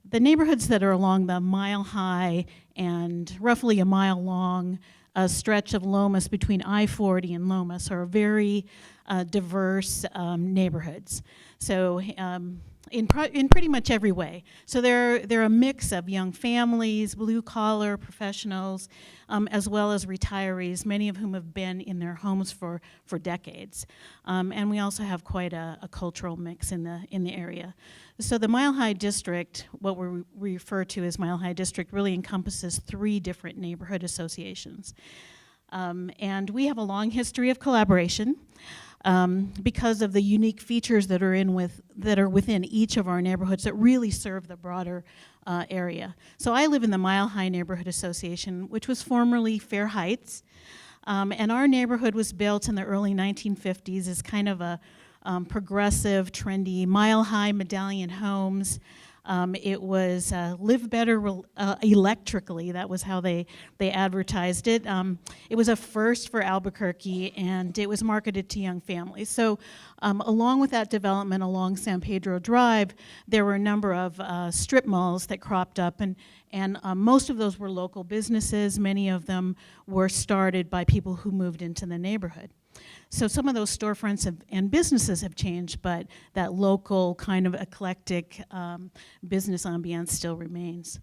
the neighborhoods that are along the mile-high and roughly a mile-long stretch of Lomas between I-40 and Lomas are very diverse neighborhoods. So in pretty much every way. So they're a mix of young families, blue-collar professionals, as well as retirees, many of whom have been in their homes for decades. And we also have quite a cultural mix in the area. So the Mile High District, what we refer to as Mile High District, really encompasses 3 different neighborhood associations. And we have a long history of collaboration. Because of the unique features that are within each of our neighborhoods that really serve the broader area. So I live in the Mile High Neighborhood Association, which was formerly Fair Heights, and our neighborhood was built in the early 1950s as kind of a progressive, trendy, mile-high medallion homes. It was live better electrically. That was how they advertised it. It was a first for Albuquerque, and it was marketed to young families. So along with that development along San Pedro Drive, there were a number of strip malls that cropped up, and most of those were local businesses. Many of them were started by people who moved into the neighborhood. So some of those storefronts and businesses have changed, but that local kind of eclectic business ambiance still remains.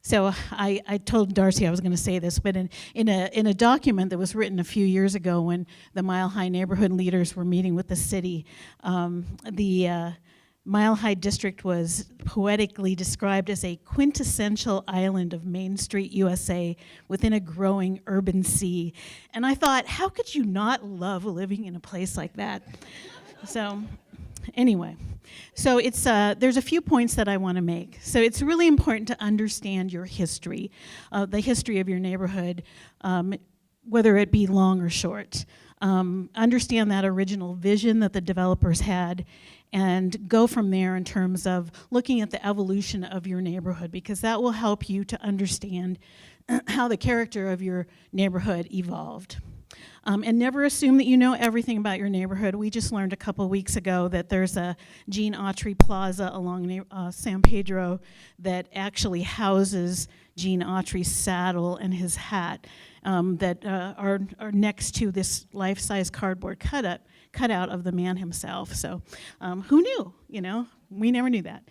So I told Darcy I was going to say this, but in a document that was written a few years ago when the Mile High neighborhood leaders were meeting with the city, the Mile High District was poetically described as a quintessential island of Main Street, USA, within a growing urban sea. And I thought, how could you not love living in a place like that? So anyway, so there's a few points that I want to make. So it's really important to understand your history, the history of your neighborhood, whether it be long or short. Understand that original vision that the developers had, and go from there in terms of looking at the evolution of your neighborhood, because that will help you to understand how the character of your neighborhood evolved. And never assume that you know everything about your neighborhood. We just learned a couple weeks ago that there's a Gene Autry Plaza along San Pedro that actually houses Gene Autry's saddle and his hat that are next to this life-size cardboard cutout of the man himself. So who knew? You know, we never knew that.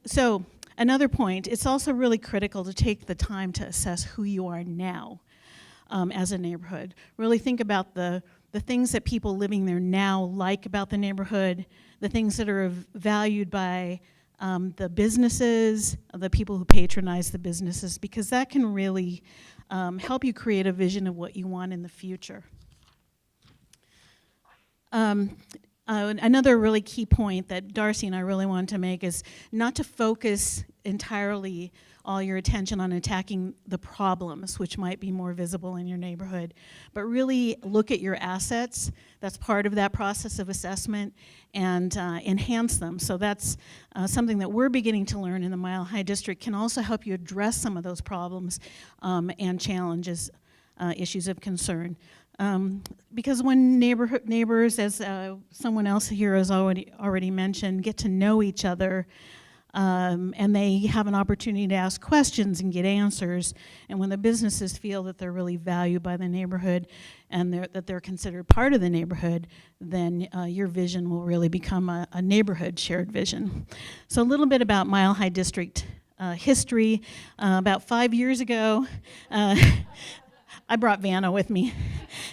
So another point, it's also really critical to take the time to assess who you are now. As a neighborhood. Really think about the things that people living there now like about the neighborhood, the things that are valued by the businesses, the people who patronize the businesses, because that can really help you create a vision of what you want in the future. Another really key point that Darcy and I really wanted to make is not to focus entirely all your attention on attacking the problems, which might be more visible in your neighborhood, but really look at your assets. That's part of that process of assessment, and enhance them. So that's something that we're beginning to learn in the Mile High District, can also help you address some of those problems and challenges, issues of concern. Because when neighbors, as someone else here has already mentioned, get to know each other, and they have an opportunity to ask questions and get answers, and when the businesses feel that they're really valued by the neighborhood and that they're considered part of the neighborhood, then your vision will really become a neighborhood shared vision. So a little bit about Mile High District history. About 5 years ago, I brought Vanna with me.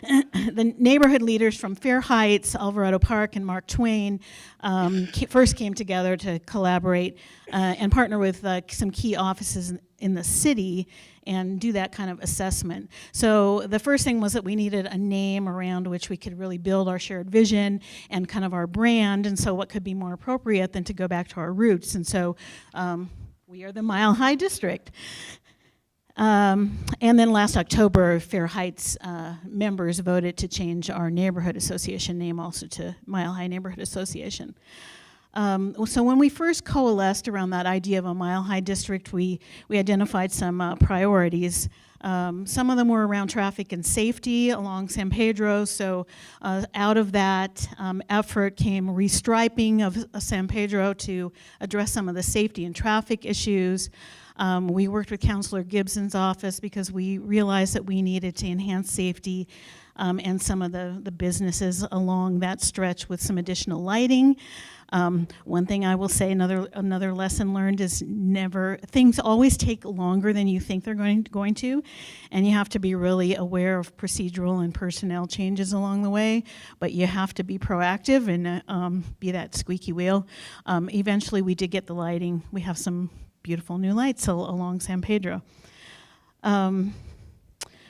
The neighborhood leaders from Fair Heights, Alvarado Park, and Mark Twain first came together to collaborate and partner with some key offices in the city and do that kind of assessment. So the first thing was that we needed a name around which we could really build our shared vision and kind of our brand, and so what could be more appropriate than to go back to our roots. And so we are the Mile High District. And then last October, Fair Heights members voted to change our neighborhood association name also to Mile High Neighborhood Association. So when we first coalesced around that idea of a mile-high district, we identified some priorities. Some of them were around traffic and safety along San Pedro, so out of that effort came restriping of San Pedro to address some of the safety and traffic issues. We worked with Councilor Gibson's office because we realized that we needed to enhance safety and some of the businesses along that stretch with some additional lighting. One thing I will say, another lesson learned is things always take longer than you think they're going to, and you have to be really aware of procedural and personnel changes along the way, but you have to be proactive and be that squeaky wheel. Eventually we did get the lighting. We have some beautiful new lights along San Pedro.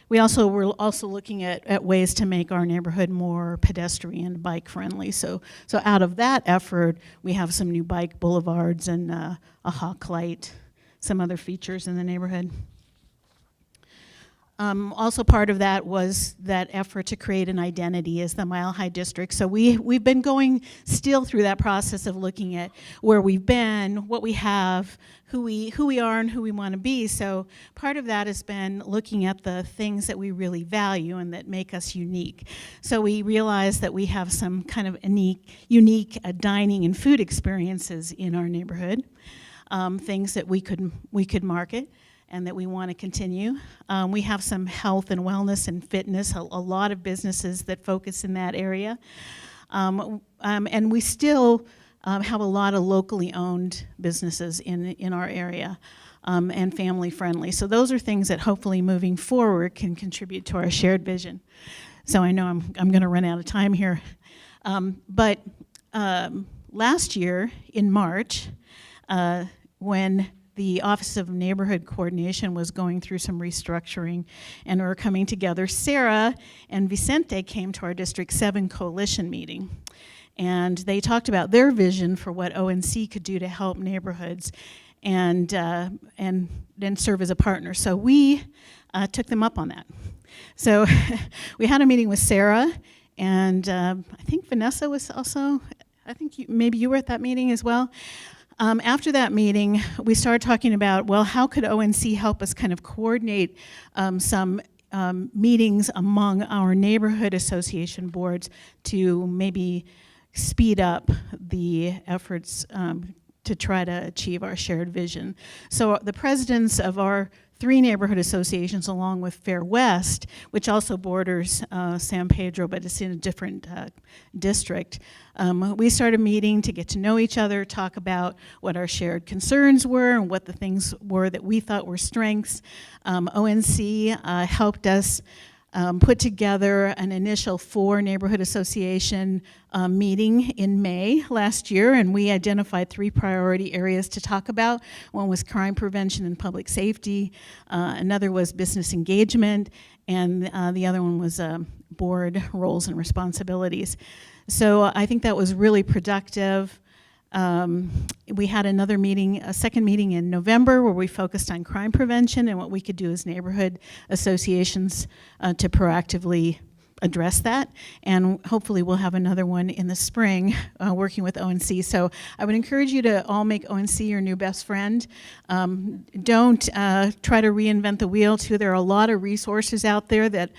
We were also looking at ways to make our neighborhood more pedestrian, bike friendly. So out of that effort, we have some new bike boulevards and a hawk light, some other features in the neighborhood. Also part of that was that effort to create an identity as the Mile High District. So we've been going still through that process of looking at where we've been, what we have, who we are and who we want to be. So part of that has been looking at the things that we really value and that make us unique. So we realized that we have some kind of unique dining and food experiences in our neighborhood, things that we could market and that we want to continue. We have some health and wellness and fitness, a lot of businesses that focus in that area. And we still have a lot of locally owned businesses in our area and family friendly. So those are things that hopefully moving forward can contribute to our shared vision. So I know I'm going to run out of time here. But last year in March, when the Office of Neighborhood Coordination was going through some restructuring and we were coming together, Sarah and Vicente came to our District 7 coalition meeting. And they talked about their vision for what ONC could do to help neighborhoods and then serve as a partner. So we took them up on that. So we had a meeting with Sarah, and I think Vanessa was also, I think maybe you were at that meeting as well. After that meeting, we started talking about, well, how could ONC help us kind of coordinate some meetings among our neighborhood association boards to maybe speed up the efforts to try to achieve our shared vision. So the presidents of our 3 neighborhood associations, along with Fair West, which also borders San Pedro, but it's in a different district, we started meeting to get to know each other, talk about what our shared concerns were and what the things were that we thought were strengths. ONC helped us put together an initial 4 neighborhood association meeting in May last year, and we identified 3 priority areas to talk about. One was crime prevention and public safety, another was business engagement, and the other one was board roles and responsibilities. So I think that was really productive. We had another meeting, a second meeting in November, where we focused on crime prevention and what we could do as neighborhood associations to proactively address that. And hopefully we'll have another one in the spring working with ONC. So I would encourage you to all make ONC your new best friend. Don't try to reinvent the wheel too. There are a lot of resources out there that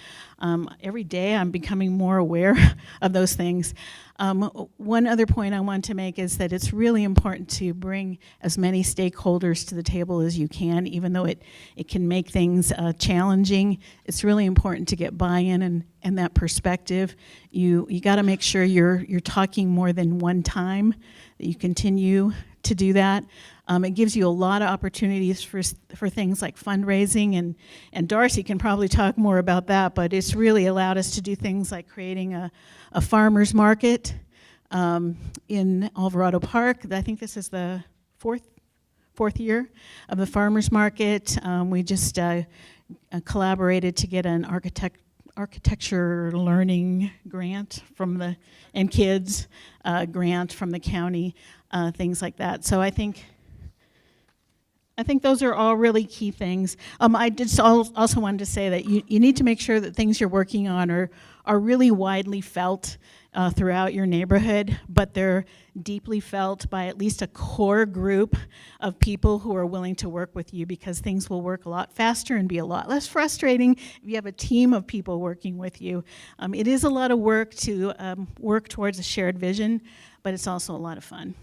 every day I'm becoming more aware of those things. One other point I want to make is that it's really important to bring as many stakeholders to the table as you can, even though it can make things challenging. It's really important to get buy-in and that perspective. You got to make sure you're talking more than one time, that you continue to do that. It gives you a lot of opportunities for things like fundraising, and Darcy can probably talk more about that, but it's really allowed us to do things like creating a farmer's market in Alvarado Park. I think this is the fourth year of the farmer's market. We just collaborated to get an architecture learning grant from and kids grant from the county, things like that. So I think those are all really key things. I just also wanted to say that you need to make sure that things you're working on are really widely felt. throughout your neighborhood, but they're deeply felt by at least a core group of people who are willing to work with you, because things will work a lot faster and be a lot less frustrating if you have a team of people working with you. It is a lot of work to work towards a shared vision, but it's also a lot of fun.